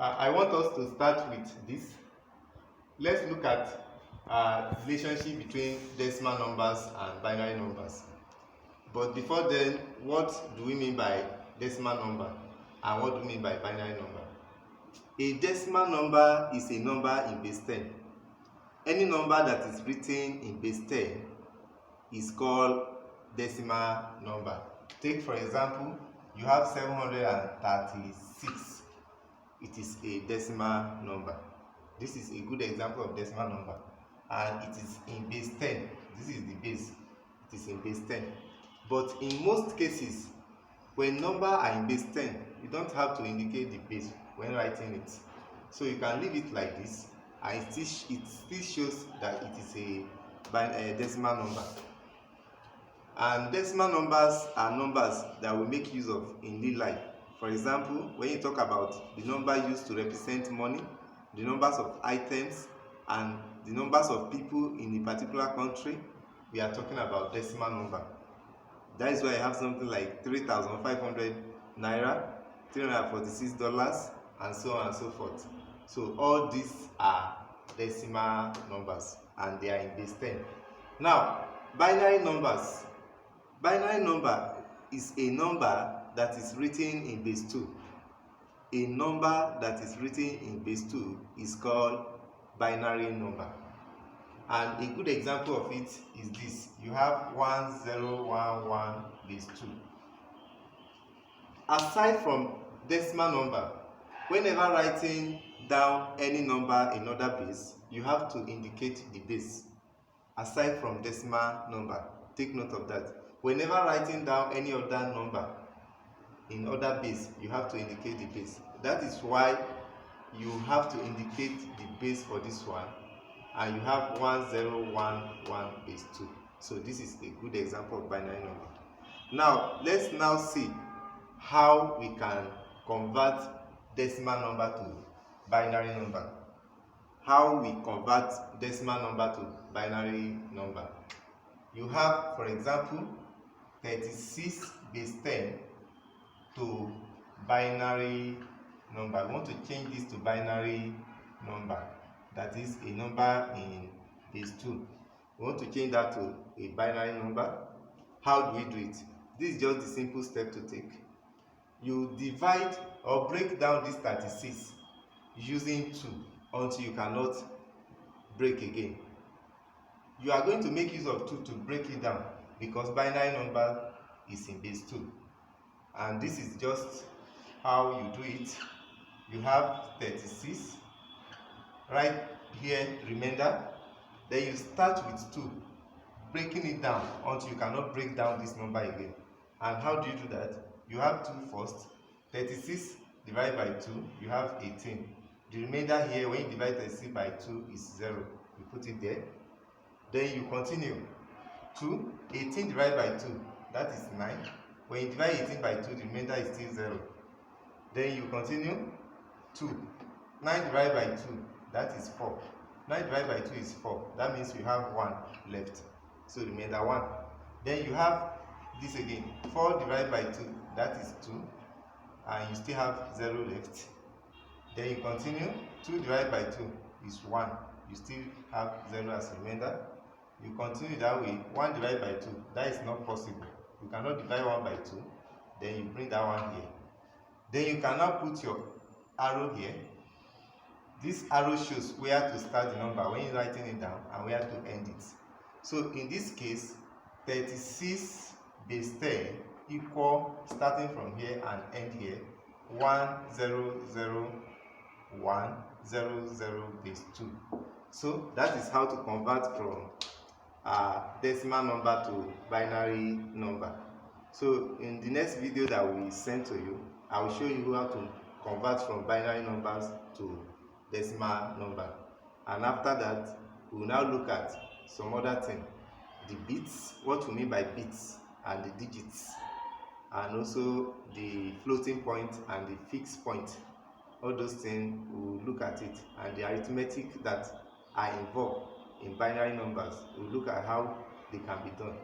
I want us to start with this. Let's look at relationship between decimal numbers and binary numbers. But before then, what do we mean by decimal number and what do we mean by binary number? A decimal number is a number in base 10. Any number that is written in base 10 is called decimal number. Take for example, you have 736. It is a decimal number. This is a good example of decimal number, and it is in base 10. This is the base. It is in base 10. But in most cases, when numbers are in base 10, you don't have to indicate the base when writing it. So you can leave it like this, and it still shows that it is a decimal number. And decimal numbers are numbers that we make use of in real life. For example, when you talk about the number used to represent money, the numbers of items, and the numbers of people in a particular country, we are talking about decimal number. That is why I have something like 3,500 naira, $346, and so on and so forth. So all these are decimal numbers and they are in base 10. Now, binary numbers. Binary number is a number that is written in base 2. A number that is written in base 2 is called binary number. And a good example of it is this. You have 1011 base 2. Aside from decimal number, whenever writing down any number in other base, you have to indicate the base. Aside from decimal number, take note of that. Whenever writing down any other number in other base, you have to indicate the base. That is why you have to indicate the base for this one, and you have 1011 base 2. So this is a good example of binary number. Now let's now see how we can convert decimal number to binary number. How we convert decimal number to binary number. You have, for example, 36 base 10 to binary number. We want to change this to binary number. That is a number in base 2. We want to change that to a binary number. How do we do it? This is just the simple step to take. You divide or break down this 36 using 2 until you cannot break again. You are going to make use of 2 to break it down because binary number is in base 2. And this is just how you do it. You have 36 right here, remainder. Then you start with 2, breaking it down until you cannot break down this number again. And how do you do that? You have 2 first. 36 divided by 2, you have 18. The remainder here, when you divide 36 by 2, is 0. You put it there. Then you continue. 2, 18 divided by 2, that is 9. When you divide 18 by 2, the remainder is still 0. Then you continue. 2, 9 divided by 2, that is 4. 9 divided by 2 is 4. That means you have 1 left. So remainder 1. Then you have this again. 4 divided by 2, that is 2. And you still have 0 left. Then you continue. 2 divided by 2 is 1. You still have 0 as remainder. You continue that way. 1 divided by 2, that is not possible. You cannot divide 1 by 2. Then you bring that one here. Then you cannot put your arrow here. This arrow shows where to start the number when you're writing it down and where to end it. So in this case, 36 base 10 equal, starting from here and end here, 100100 base 2. So that is how to convert from decimal number to binary number. So in the next video that we send to you, I will show you how to convert from binary numbers to decimal number. And after that, we will now look at some other thing. The bits, what we mean by bits, and the digits, and also the floating point and the fixed point. All those things, we will look at it, and the arithmetic that are involved in binary numbers. We will look at how they can be done.